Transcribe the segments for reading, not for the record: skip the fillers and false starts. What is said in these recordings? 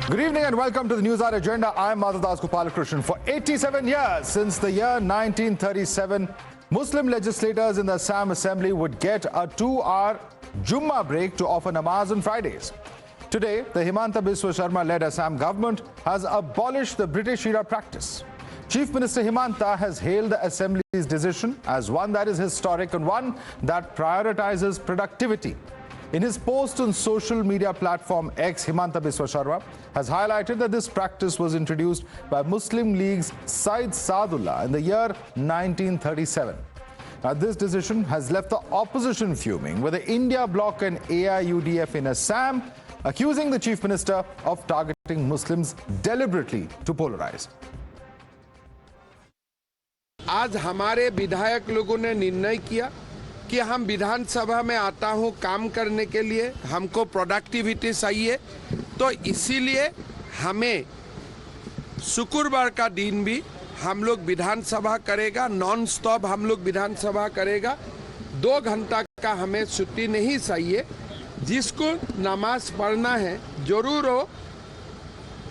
Good evening and welcome to the Newshour Agenda. I'm Madhavdas G. For 87 years, since the year 1937, Muslim legislators in the Assam Assembly would get a 2-hour Jummah break to offer namaz on Fridays. Today, the Himanta Biswa Sarma-led Assam government has abolished the British-era practice. Chief Minister Himanta has hailed the Assembly's decision as one that is historic and one that prioritizes productivity. In his post on social media platform X, Himanta Biswa Sarma has highlighted that this practice was introduced by Muslim League's Said Saadullah in the year 1937. Now, this decision has left the opposition fuming, with the India Bloc and AIUDF in Assam accusing the Chief Minister of targeting Muslims deliberately to polarize. आज हमारे विधायक लोगों ने निर्णय किया कि हम विधानसभा में आता हूं काम करने के लिए, हमको प्रोडक्टिविटी चाहिए, तो इसीलिए हमें शुक्रवार का दिन भी हम लोग विधानसभा करेगा, नॉन स्टॉप हम लोग विधानसभा करेगा। 2 घंटा का हमें छुट्टी नहीं चाहिए। जिसको नमाज पढ़ना है जरूर वो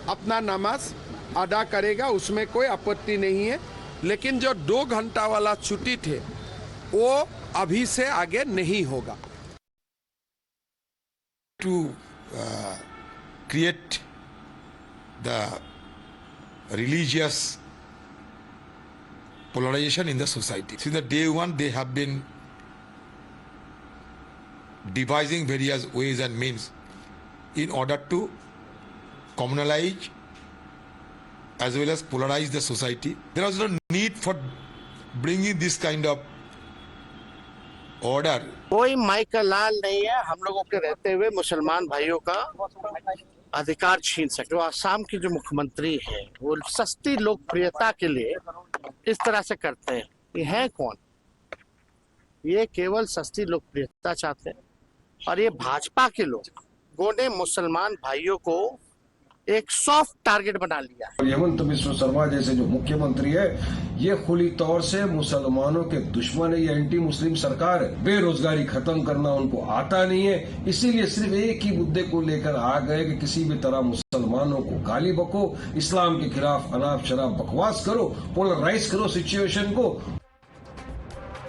अपना नमाज अदा करेगा, उसमें कोई आपत्ति नहीं है, लेकिन जो 2 घंटा वाला छुट्टी थे वो अभी से आगे नहीं होगा। To create the religious polarization in the society. Since the day one, they have been devising various ways and means in order to communalize as well as polarize the society. There was no need for bringing this kind of order. कोई माई का लाल नहीं है हम लोगों के रहते हुए मुसलमान भाइयों का अधिकार छीन सके। जो आसाम की जो मुख्यमंत्री है वो सस्ती लोकप्रियता के लिए इस तरह से करते हैं। ये हैं कौन? ये केवल सस्ती लोकप्रियता चाहते हैं और ये भाजपा के लोगों ने मुसलमान भाइयों को एक सॉफ्ट टारगेट बना लिया है। हेमंत बिस्वा शर्मा जैसे जो मुख्यमंत्री है ये खुली तौर से मुसलमानों के दुश्मन है, ये एंटी मुस्लिम सरकार है। बेरोजगारी खत्म करना उनको आता नहीं है, इसीलिए सिर्फ एक ही मुद्दे को लेकर आ गए कि किसी भी तरह मुसलमानों को गाली बको, इस्लाम के खिलाफ अनाप शराब बकवास करो, पोलराइज करो सिचुएशन को।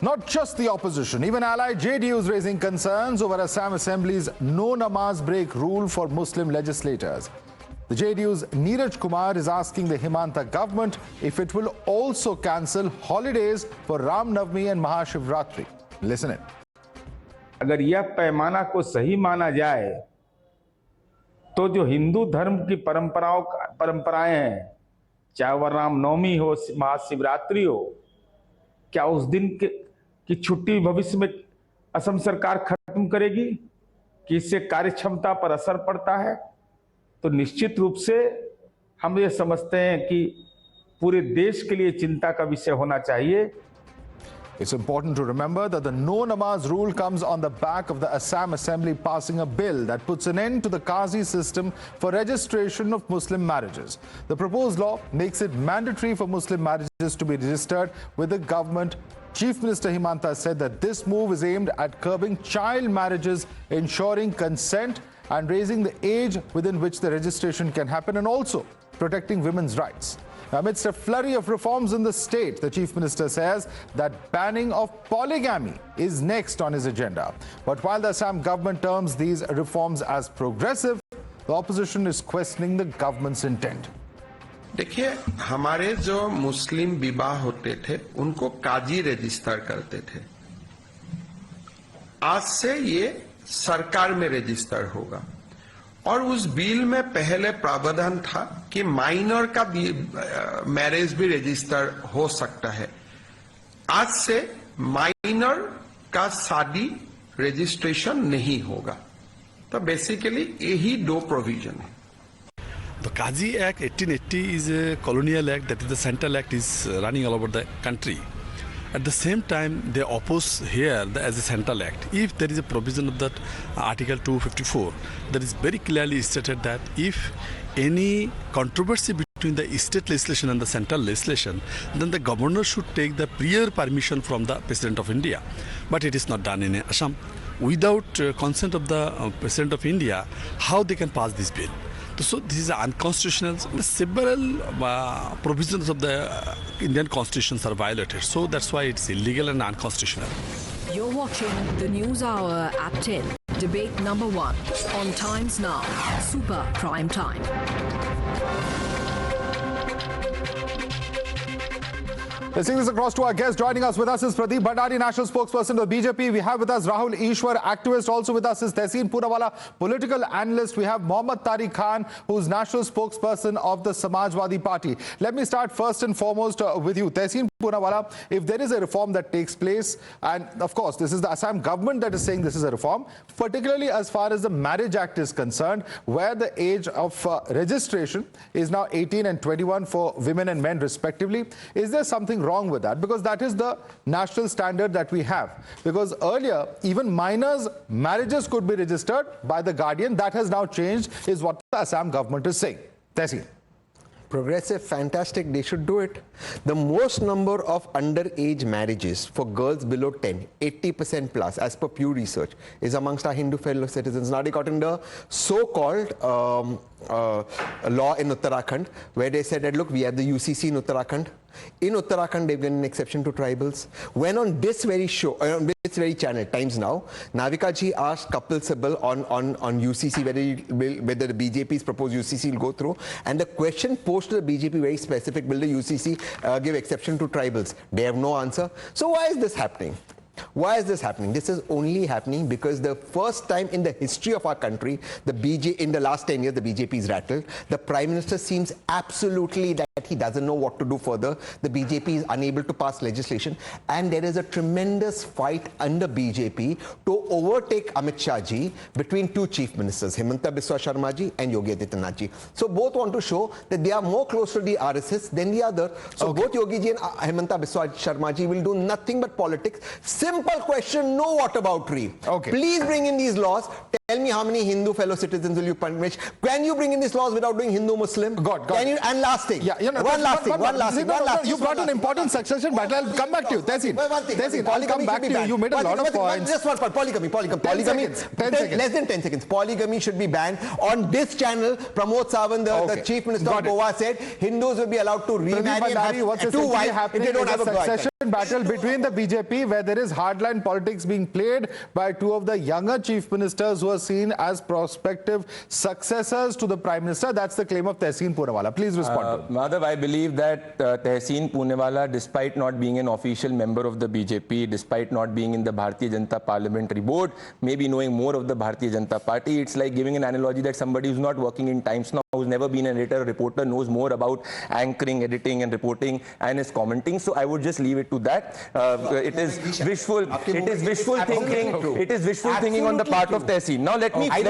Not just the opposition, even allied JDU is raising concerns over Assam Assembly's no namaz break rule for Muslim legislators. The JDU's Neeraj Kumar is asking the Himanta government if it will also cancel holidays for Ram Navami and Mahashivratri. Listen in. अगर यह पैमाना को सही माना जाए तो जो हिंदू धर्म की परंपराएं हैं, चाहे वह राम नवमी हो, महाशिवरात्रि हो, क्या उस दिन की छुट्टी भविष्य में असम सरकार खत्म करेगी कि इससे कार्यक्षमता पर असर पड़ता है? तो निश्चित रूप से हम ये समझते हैं कि पूरे देश के लिए चिंता का विषय होना चाहिए। It's important to remember that the no namaz rule comes on the back of the Assam Assembly passing a bill that puts an end to the Qazi system for registration of Muslim marriages. The proposed law makes it mandatory for Muslim marriages to be registered with the government. Chief Minister Himanta said that this move is aimed at curbing child marriages, ensuring consent and raising the age within which the registration can happen, and also protecting women's rights. Amidst a flurry of reforms in the state, the Chief Minister says that banning of polygamy is next on his agenda. But while the Assam government terms these reforms as progressive, the opposition is questioning the government's intent. देखिए, हमारे जो मुस्लिम विवाह होते थे उनको काजी register करते थे। आज से ये सरकार में रजिस्टर होगा और उस बिल में पहले प्रावधान था कि माइनर का मैरिज भी रजिस्टर हो सकता है। आज से माइनर का शादी रजिस्ट्रेशन नहीं होगा। तो बेसिकली यही 2 प्रोविजन है। The Qazi Act 1880 is a colonial act, that is the central act is running all over the country. At the same time, they oppose here as a central act. If there is a provision of that Article 254, that is very clearly stated that if any controversy between the state legislation and the central legislation, then the governor should take the prior permission from the President of India. But it is not done in Assam. Without consent of the President of India, how they can pass this bill? So this is unconstitutional. Several provisions of the Indian Constitution are violated. So that's why it's illegal and unconstitutional. You're watching the News Hour at 10. Debate number 1 on Times Now. Super Prime Time. Let's take this across to our guest. Joining us with us is Pradeep Bhandari, national spokesperson of BJP. We have with us Rahul Ishwar, activist. Also with us is Tehseen Poonawalla, political analyst. We have Mohammad Tariq Khan, who's national spokesperson of the Samajwadi Party. Let me start first and foremost with you. Tehseen Poonawalla, if there is a reform that takes place, and of course this is the Assam government that is saying this is a reform, particularly as far as the Marriage Act is concerned, where the age of registration is now 18 and 21 for women and men respectively, is there something wrong with that? Because that is the national standard that we have. Because earlier, even minors' marriages could be registered by the guardian. That has now changed, is what the Assam government is saying. Tehseen. Progressive, fantastic, they should do it. The most number of underage marriages for girls below 10, 80% plus, as per Pew Research, is amongst our Hindu fellow citizens. Now they got in the so-called law in Uttarakhand, where they said that, look, we have the UCC in Uttarakhand. In Uttarakhand, they've given an exception to tribals. When on this very show, on this very channel, Times Now, Navika ji asked Kapil Sibal on UCC whether the BJP's proposed UCC will go through. And the question posed to the BJP very specific, will the UCC give exception to tribals? They have no answer. So why is this happening? Why is this happening? This is only happening because the first time in the history of our country, in the last 10 years, the BJP is rattled. The Prime Minister seems absolutely that he doesn't know what to do further. The BJP is unable to pass legislation. And there is a tremendous fight under BJP to overtake Amit Shah ji between two chief ministers, Himanta Biswa Sharma ji and Yogi Adityanath ji. So both want to show that they are more close to the RSS than the other. So both Yogi ji and Himanta Biswa Sharma ji will do nothing but politics. Simple question, no whataboutery. Please bring in these laws. Tell me how many Hindu fellow citizens will you punish? Can you bring in these laws without doing Hindu-Muslim? Can you? And last thing. One last thing. You brought an important succession battle. I'll come back to you. Tehseen, I'll come back to you. You made a lot of points. Just one point. Polygamy. 10 seconds. Less than 10 seconds. Polygamy should be banned. On this channel, Pramod Sawant, the Chief Minister of Goa, said Hindus will be allowed to remarry and have two wives if they don't have a succession battle between the BJP, where there is hardline politics being played by two of the younger chief ministers who are seen as prospective successors to the Prime Minister. That's the claim of Tehseen Poonawalla. Please respond. Madhav, I believe that Tehseen Poonawalla, despite not being an official member of the BJP, despite not being in the Bharatiya Janata Parliamentary Board, maybe knowing more of the Bharatiya Janata Party, it's like giving an analogy that somebody who's not working in Times Now, who's never been an editor or reporter, knows more about anchoring, editing and reporting and is commenting. So I would just leave it to that. It is wishful thinking. It is wishful thinking on the part of Tehseen. Now let me begin.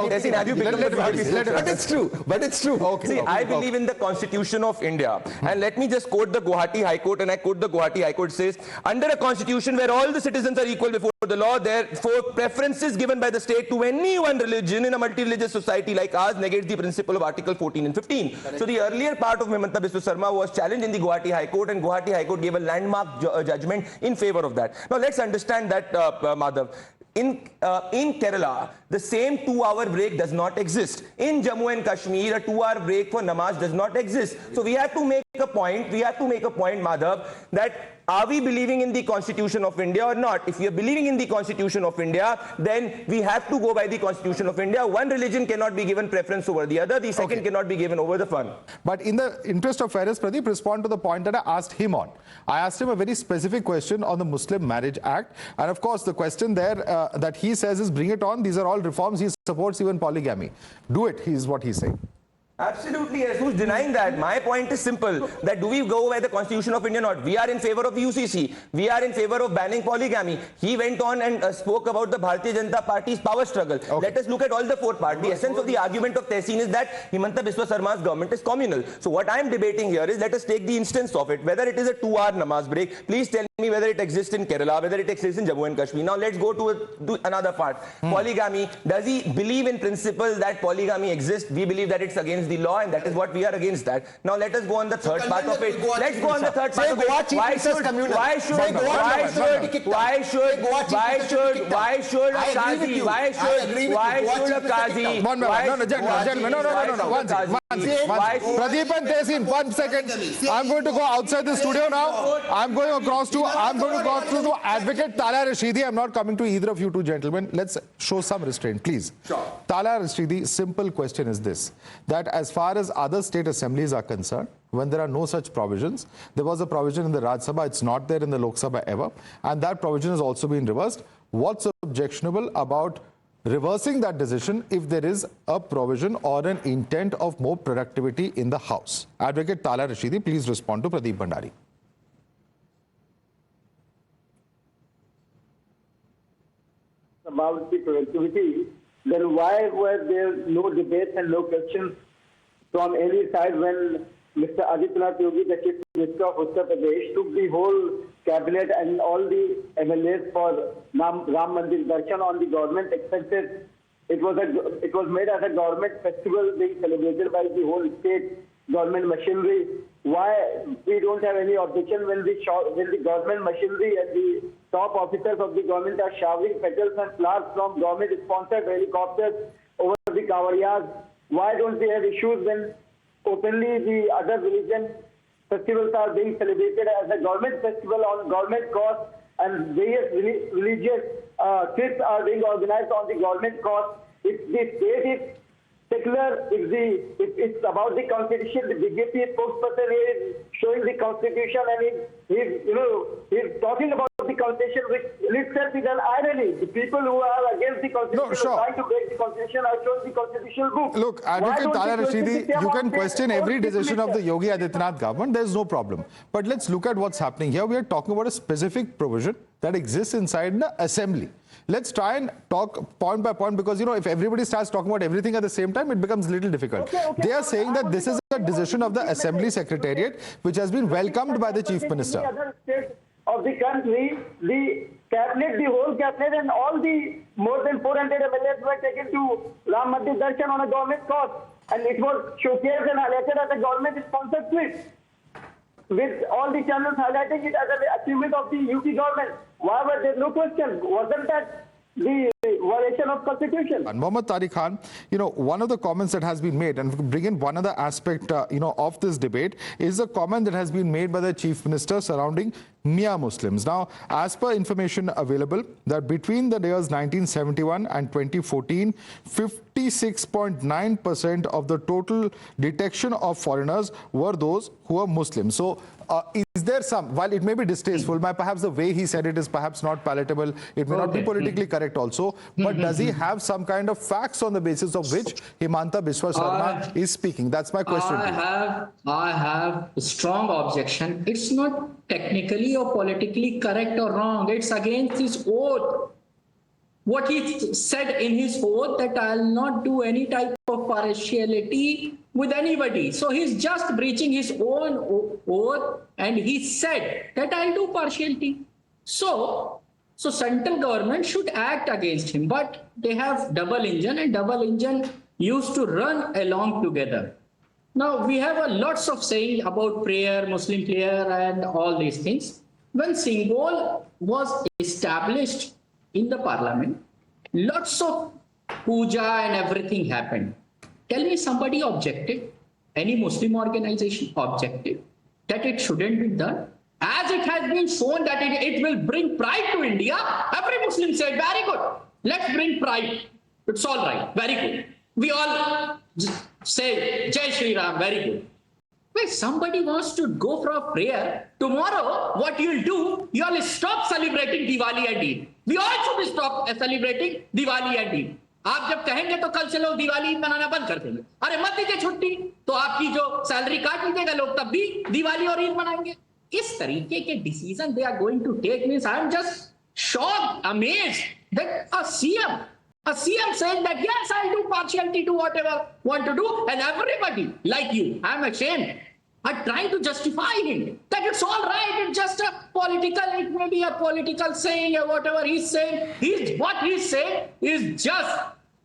Tehseen, have you become the But it's true. See, I believe in the Constitution of India. And let me just quote the Guwahati High Court, and I quote the Guwahati High Court says, under a constitution where all the citizens are equal before the law, therefore preferences given by the state to any one religion in a multi-religious society like ours negates the principle of Article 14 and 15. So the earlier part of Himanta Biswa Sarma was challenged in the Guwahati High Court, and Guwahati High Court gave a landmark judgment in favor of that. Now let's understand that, Madhav. In Kerala, the same 2-hour break does not exist. In Jammu and Kashmir, a 2-hour break for namaz does not exist. So we have to make a point, Madhav, that are we believing in the Constitution of India or not? If we are believing in the Constitution of India, then we have to go by the Constitution of India. One religion cannot be given preference over the other. The second cannot be given over the one. But in the interest of fairness, Pradeep, respond to the point that I asked him on. I asked him a very specific question on the Muslim Marriage Act. And of course, the question there that he says is bring it on. These are all reforms. He supports even polygamy. Do it, is what he's saying. Absolutely, yes. Who's denying that? My point is simple, that do we go by the Constitution of India or not? We are in favor of the UCC. We are in favor of banning polygamy. He went on and spoke about the Bharatiya Janata Party's power struggle. Let us look at all the four parts. The essence of the argument of Tehseen is that Himanta Biswa Sarma's government is communal. So what I am debating here is, let us take the instance of it. Whether it is a 2-hour namaz break, please tell me whether it exists in Kerala, whether it exists in Jammu and Kashmir. Now let's go to another part. Polygamy. Does he believe in principle that polygamy exists? We believe that it's against the law, and that is what we are against that. Now let us go on the third part of it. Let's go on the third part of it. Why should a Pradeep and Tesi, 1 second. I'm going to go outside the studio now. I'm going across to Advocate Tala Rashidi. I'm not coming to either of you two gentlemen. Let's show some restraint, please. Sure. Tala Rashidi, simple question is this, that as far as other state assemblies are concerned, when there are no such provisions, there was a provision in the Rajya Sabha, it's not there in the Lok Sabha ever, and that provision has also been reversed. What's objectionable about reversing that decision if there is a provision or an intent of more productivity in the House? Advocate Tala Rashidi, please respond to Pradeep Bhandari. About the productivity, then why were there no debates and no questions from any side when Mr. Adityanath Yogi, the Chief Minister of Uttar Pradesh, took the whole cabinet and all the MLAs for Ram Mandir Darshan on the government expenses? It was made as a government festival being celebrated by the whole state government machinery. Why we don't have any objection when the government machinery and the top officers of the government are showering petals and flowers from government-sponsored helicopters over the Kavariyas? Why don't we have issues when openly the other religion festivals are being celebrated as a government festival on government cost, and various religious trips are being organized on the government cost? If the state is secular, if it's about the constitution, the BJP spokesperson is showing the constitution and he's talking about the constitution, which in itself is an irony. The people who are against the constitution are trying to break the constitution are showing the constitutional book. Look, Advocate Tala Rashidi, you can question every decision of the Yogi Adityanath government. There's no problem. But let's look at what's happening here. We are talking about a specific provision that exists inside the assembly. Let's try and talk point by point, because, if everybody starts talking about everything at the same time, it becomes a little difficult. They are saying that this is a decision of the Assembly Secretariat, which has been welcomed by the Chief Minister. In the other states of the country, the cabinet, the whole cabinet and all the more than 400 MLAs were taken to Ram Mandir Darshan on a government cost, and it was showcased and highlighted as a government-sponsored trip, with all the channels highlighting it as an achievement of the UP government. Why were there no questions? Wasn't that the violation of constitution? And Mohammad Tariq Khan, one of the comments that has been made, and bring in one other aspect, of this debate, is a comment that has been made by the Chief Minister surrounding Mia Muslims. Now, as per information available, that between the years 1971 and 2014, 56.9% of the total detection of foreigners were those who are Muslim. So, is there some, while it may be distasteful, perhaps the way he said it is perhaps not palatable, it may not be politically correct also, but does he have some kind of facts on the basis of which Himanta Biswa Sarma is speaking? That's my question. I have a strong objection. It's not technically or politically correct or wrong. It's against his oath. What he said in his oath, that I'll not do any type of partiality with anybody. So he's just breaching his own oath, and he said that I'll do partiality. So central government should act against him, but they have double engine, and double engine used to run along together. Now we have lots of saying about prayer, Muslim prayer and all these things. When Singhol was established in the parliament, lots of puja and everything happened. Tell me somebody objected, any Muslim organization objected that it shouldn't be done? As it has been shown that it will bring pride to India, every Muslim said, very good, let's bring pride. It's all right, very good. We all say, Jai Shri Ram, very good. When somebody wants to go for a prayer, tomorrow what you'll do, you'll stop celebrating Diwali and Eid. We all should stop celebrating Diwali and Eid. आप जब कहेंगे तो कल से लोग दिवाली मनाना बंद कर देंगे. अरे मत दीजिए छुट्टी, तो आपकी जो सैलरी काट लीजिएगा, लोग तब भी दिवाली और ईद मनाएंगे. इस तरीके के decision they are going to take means I am just shocked, amazed that a CM saying that yes, I'll do partiality to whatever want to do, and everybody like you, I'm ashamed are trying to justify him that it's all right, it's just a political, it may be a political saying or whatever he's saying. What he's saying is just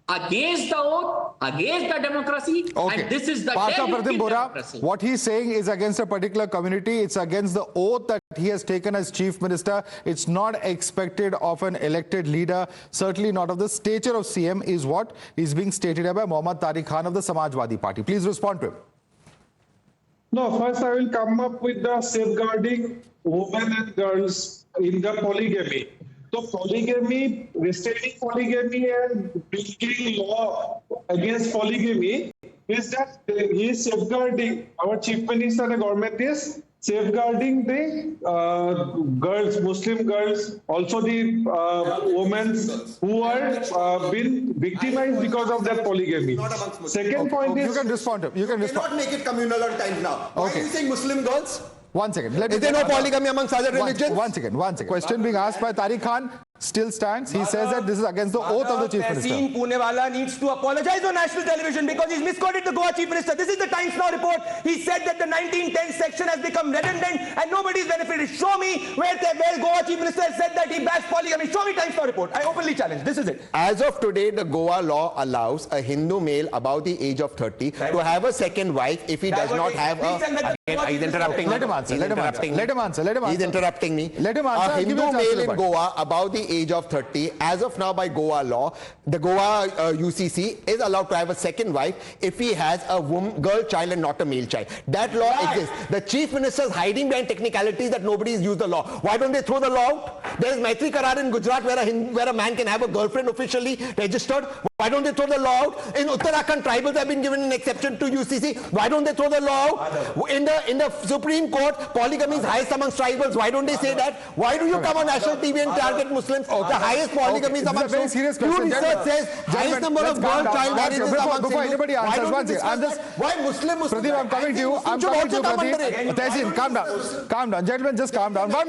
against the oath, against the democracy, Okay. and this is the Partha Pratim Bora, democracy. what he's saying is against a particular community. It's against the oath that he has taken as chief minister. It's not expected of an elected leader, certainly not of the stature of CM, is what is being stated here by Mohammad Tariq Khan of the Samajwadi Party. Please respond to him. No, first I will come up with the safeguarding women and girls in the polygamy. So polygamy, restraining polygamy and bringing law against polygamy is that he is safeguarding, our chief minister and the government is safeguarding the girls, Muslim girls, also the women who are been victimized because of that polygamy. Second point is... You can respond to him. You can respond. Cannot make it communal on time now. Why are you saying Muslim girls? One second. Is there no polygamy amongst other religions? One second. Question being asked by Tariq Khan still stands. He says that this is against the oath of the chief minister. Tehseen Poonewala needs to apologize on national television because he's misquoted the Goa chief minister. This is the Times Now report. He said that the 1910 section has become redundant and nobody's benefited. Show me where Goa chief minister said that he backs polygamy. Show me Times Now report. I openly challenge. This is it. As of today, the Goa law allows a Hindu male above the age of 30 to have a second wife if he does not have a... He's interrupting me. Let him answer. Let him answer. He's interrupting me. Let him answer. A Hindu male in Goa above the age of 30, as of now by Goa law, the Goa UCC is allowed to have a second wife if he has a girl child and not a male child. That law exists. The chief minister is hiding behind technicalities that nobody has used the law. Why don't they throw the law out? There is Maitri Karar in Gujarat where a man can have a girlfriend officially registered. Why don't they throw the law out? In Uttarakhand, tribals have been given an exception to UCC. Why don't they throw the law out? In the Supreme Court, polygamy is highest amongst tribals. Why don't they say that? Why do you come on national TV and target Muslims? The highest polygamy is amongst very serious Pew question. research says highest number of girl child marriages amongst Before anybody answers, one second. I'm just... Why Muslim? Pradeep, I'm coming to you. I'm coming to you, Pradeep. Tehseen, calm down. Calm down. Gentlemen, just calm down. 1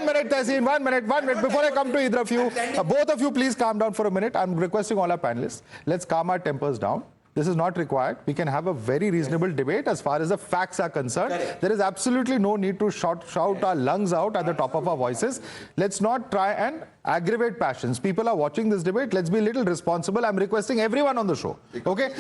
minute, Tehseen. 1 minute. Before I come to either of you, both of you, please calm down for a minute. I'm requesting all our panelists. Let's calm our tempers down. This is not required. We can have a very reasonable debate as far as the facts are concerned. There is absolutely no need to shout our lungs out at the top of our voices. Let's not try and aggravate passions. People are watching this debate. Let's be a little responsible. I'm requesting everyone on the show. Okay?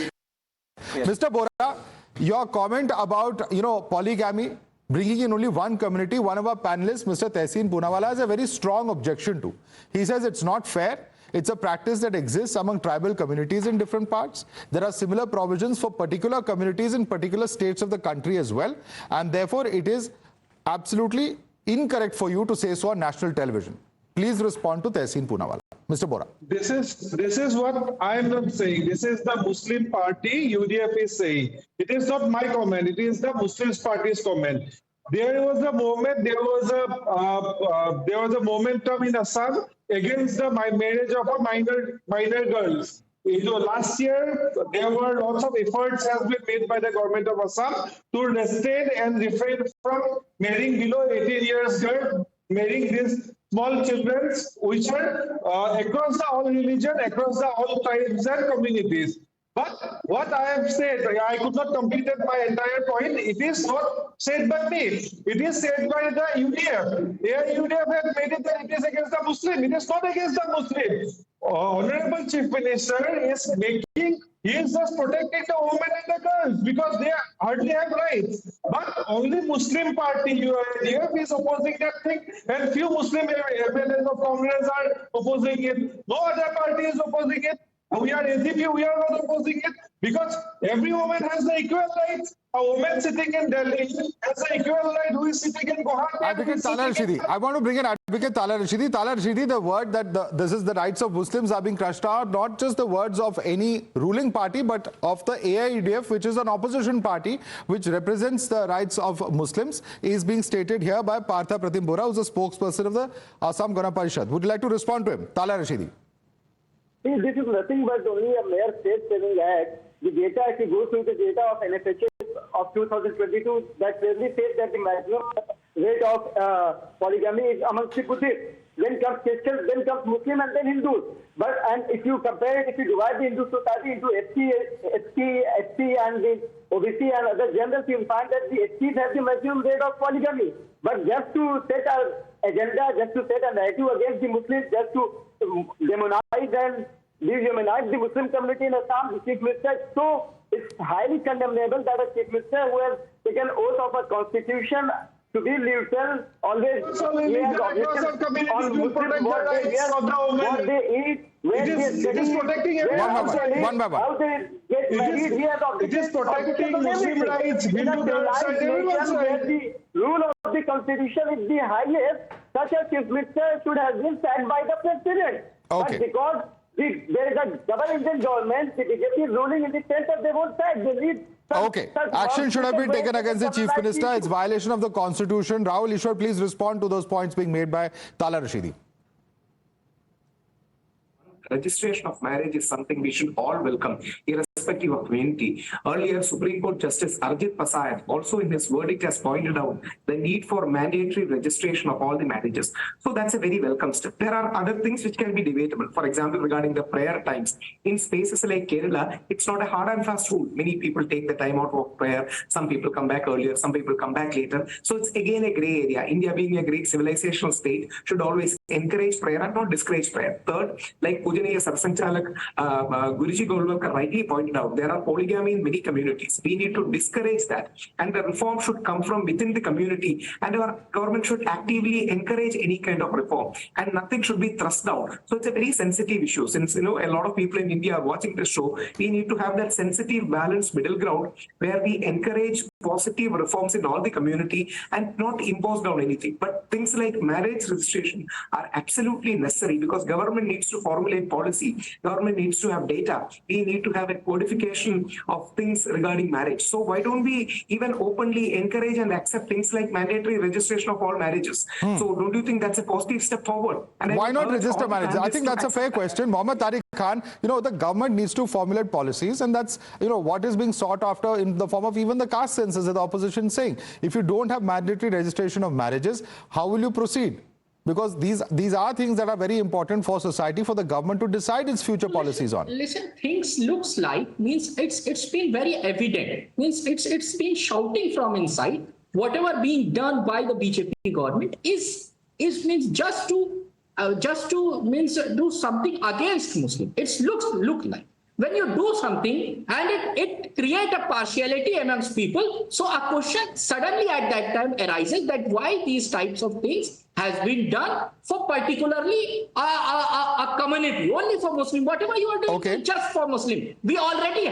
Yes. Mr. Bora, your comment about, polygamy, bringing in only one community, one of our panelists, Mr. Tehseen Poonewala, has a very strong objection to. He says it's not fair. It's a practice that exists among tribal communities in different parts. There are similar provisions for particular communities in particular states of the country as well. And therefore, it is absolutely incorrect for you to say so on national television. Please respond to Tehseen Poonewala. Mr. Bora. This is what I am not saying. This is the Muslim party, UDF is saying. It is not my comment. It is the Muslim party's comment. There was a moment. There was a momentum in Assam against the marriage of a minor girls. Last year, there were lots of efforts has been made by the government of Assam to restrain and refrain from marrying below 18 years girls, marrying these small children, which are across the all religion, across the all tribes and communities. But what I have said, I could not complete my entire point. It is not said by me. It is said by the UDF. UDF has made it that it is against the Muslim. It is not against the Muslim. Honorable Chief Minister is he is just protecting the women and the girls because they hardly have rights. But only Muslim party, UDF, is opposing that thing, and few Muslim MLAs of Congress are opposing it. No other party is opposing it. We are ACP, we are not opposing it because every woman has the equal rights. A woman sitting in Delhi has the equal right who is sitting in Guwahati. Advocate Tala Rashidi. I want to bring in Advocate Tala Rashidi. Tala Rashidi, the word that this is the rights of Muslims are being crushed out, not just the words of any ruling party, but of the AIUDF, which is an opposition party, which represents the rights of Muslims, is being stated here by Partha Pratim Bora, who is the spokesperson of the Assam Gana Parishad. Would you like to respond to him? Tala Rashidi. This is nothing but only a mere state saving act. The data, if you go through the data of NFHS of 2022, that clearly says that the maximum rate of polygamy is amongst the Buddhists. then comes Christians, then comes Muslim, and then Hindus. And if you compare it, if you divide the Hindu society into ST, and the OBC and other genders, you will find that the STs have the maximum rate of polygamy. But just to set an agenda, just to set a narrative against the Muslims, just to demonize and dehumanize the Muslim community in Assam, the Chief Minister, so it's highly condemnable that a Chief Minister who has taken oath of a constitution to be neutral, always he has objections on Muslims, what they wear, what they eat, where they study, how they get married. He has objections. It is protecting Muslim rights, Hindu rights, and everyone's rights. The rule of the constitution is the highest. Such a Chief Minister should have been sacked by the President. Okay. But because there is a double Indian government, the BJP is ruling in the sense that they won't sack. They need Okay. Action should have been taken against the Chief Minister. It's violation of the Constitution. Rahul Ishwar, please respond to those points being made by Tala Rashidi. Registration of marriage is something we should all welcome, irrespective of community. Earlier, Supreme Court Justice Arjit Pasayat also in his verdict has pointed out the need for mandatory registration of all the marriages. So that's a very welcome step. There are other things which can be debatable. For example, regarding the prayer times. In spaces like Kerala, it's not a hard and fast rule. Many people take the time out of prayer. Some people come back earlier, some people come back later. So it's again a grey area. India being a great civilizational state should always encourage prayer and not discourage prayer. Third, like Pujaniya Sarsanchalak Guruji Golwalkar rightly pointed out, there are polygamy in many communities. We need to discourage that, and the reform should come from within the community, and our government should actively encourage any kind of reform, and nothing should be thrust down. So it's a very sensitive issue. Since a lot of people in India are watching this show, we need to have that sensitive, balanced middle ground where we encourage positive reforms in all the community and not impose down anything. But things like marriage registration are absolutely necessary because government needs to formulate policy. Government needs to have data. We need to have a codification of things regarding marriage. So why don't we even openly encourage and accept things like mandatory registration of all marriages? So don't you think that's a positive step forward? And why not register marriage? I think that's a fair question. Mohammad Tariq Khan, the government needs to formulate policies, and that's, what is being sought after in the form of even the caste census, the opposition saying. If you don't have mandatory registration of marriages, how will you proceed? Because these are things that are very important for society, for the government to decide its future policies on. Listen, things looks like means it's been very evident. Means it's been shouting from inside. Whatever being done by the BJP government is means just to do something against Muslim. It look like. When you do something and it creates a partiality amongst people, so a question suddenly at that time arises that why these types of things has been done for particularly a community, only for Muslim. Whatever you are doing just for Muslim. We already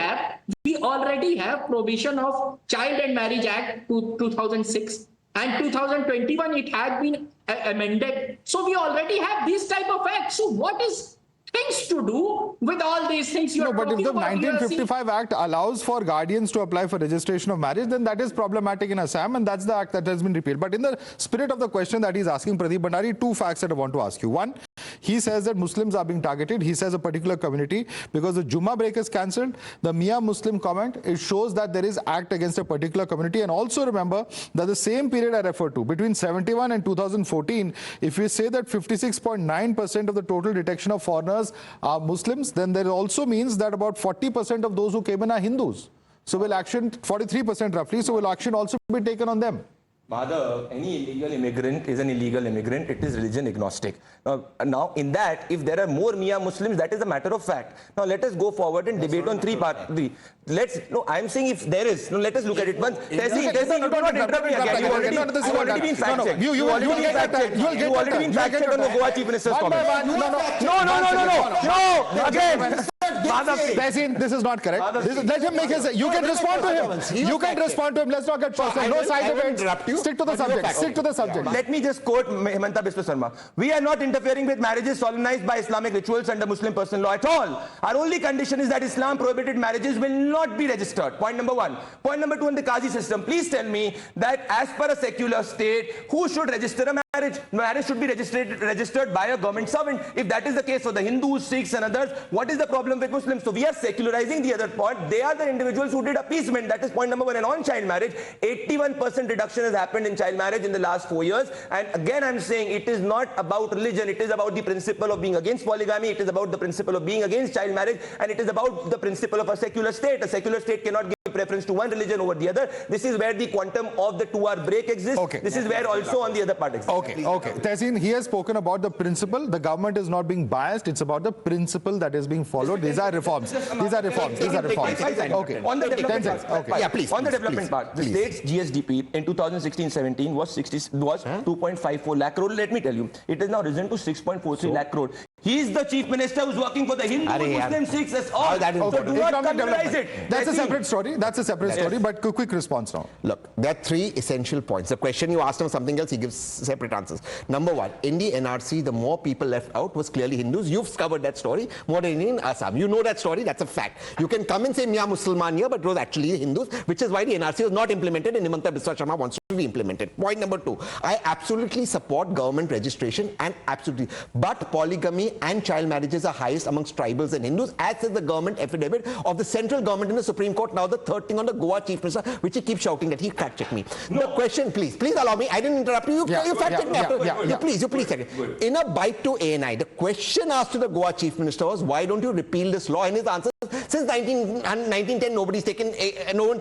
have provision of Child and Marriage Act 2006 and 2021 it had been amended. So we already have these type of acts. So what is things to do with all these things you are but if talking the about? 1955 Act allows for guardians to apply for registration of marriage, then that is problematic in Assam, and that's the act that has been repealed. But in the spirit of the question that he's asking, Pradeep Bhandari, two facts that I want to ask you. One, he says that Muslims are being targeted. He says a particular community because the Jummah break is cancelled. The Mia Muslim comment, it shows that there is act against a particular community. And also remember that the same period I referred to, between 71 and 2014, if we say that 56.9% of the total detection of foreigners are Muslims, then that also means that about 40% of those who came in are Hindus. So will action, 43% roughly, so will action also be taken on them? Madhav, any illegal immigrant is an illegal immigrant. It is religion agnostic. Now, in that, if there are more Mia Muslims, that is a matter of fact. Now, let us go forward and debate on three parts. I'm saying if there is, let us look at it once. Tessie, you cannot interrupt me again. You've already been fact-checked. You've already been fact-checked on the Goa Chief Minister's comments. No, again. Tessie, this is not correct. Let him make his. You can respond to him. You can respond to him. Let's not get personal. No side effects. Stick to the subject. Stick to the subject. Let me just quote Himanta Biswa Sarma. We are not interfering with marriages solemnized by Islamic rituals under Muslim personal law at all. Our only condition is that Islam prohibited marriages will not be registered. Point number one. Point number two, in the Qazi system, please tell me that as per a secular state, who should register a marriage? Marriage should be registered by a government servant. If that is the case for the Hindus, Sikhs and others, what is the problem with Muslims? Muslims. So we are secularizing the other point. They are the individuals who did appeasement. That is point number one. And on child marriage, 81% reduction has happened in child marriage in the last 4 years. And again, I'm saying it is not about religion. It is about the principle of being against polygamy. It is about the principle of being against child marriage. And it is about the principle of a secular state. A secular state cannot give preference to one religion over the other. This is where the quantum of the 2-hour break exists. Okay. This is where also on the other part exists. Okay. Tehseen, he has spoken about the principle. The government is not being biased. It's about the principle that is being followed. These are reforms. These are reforms. Okay. On the development part. Okay. Yeah, please. On the development part, the state's GSDP in 2016-17 was 2.54 lakh crore. Let me tell you, it is now risen to 6.43 lakh crore. He is the chief minister who's working for the Hindu, Muslim, Sikhs, that's all. So do not communalize it. That's a separate story. But quick response now. Look, there are 3 essential points. The question you asked him something else, he gives separate answers. Number 1, in the NRC, the more people left out was clearly Hindus. You've covered that story more than in Assam. You know that story. That's a fact. You can come and say Mia Musliman here, but it was actually Hindus, which is why the NRC was not implemented and Himanta Biswa wants to be implemented. Point number 2, I absolutely support government registration and absolutely, but polygamy and child marriages are highest amongst tribals and Hindus, as is the government affidavit of the central government in the Supreme Court. Now the third thing on the Goa Chief Minister, which he keeps shouting that he fact checked me. No. The question, please allow me. I didn't interrupt you. You fact checked me. Please check it. In a bite to ANI, the question asked to the Goa Chief Minister was, why don't you repeal this law? And his answer, since 1910, no one's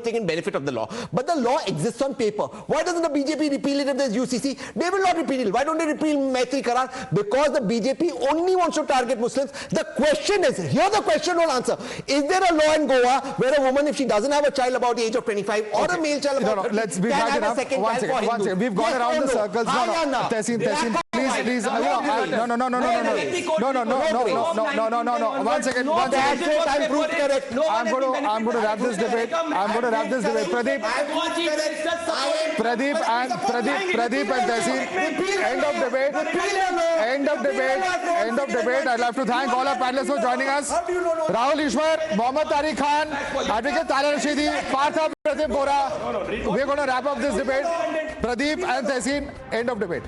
taken benefit of the law. But the law exists on paper. Why doesn't the BJP repeal it if there's UCC? They will not repeal it. Why don't they repeal Maitri Karar? Because the BJP only wants to target Muslims. The question is, here the question will answer. Is there a law in Goa where a woman, if she doesn't have a child about the age of 25 or a male child about 30, can have a second child for Hindus? We've gone around the circles. Tehseen, please. No. One second. I'm going to wrap this debate. Pradeep and Tehseen. End of debate. I'd like to thank all our panelists for joining us. Rahul Ishwar, Mohammad Tariq Khan, Advocate Tala Rashidi, Partha Pradeep Bora. We're going to wrap up this debate. Pradeep and Tehseen, end of debate.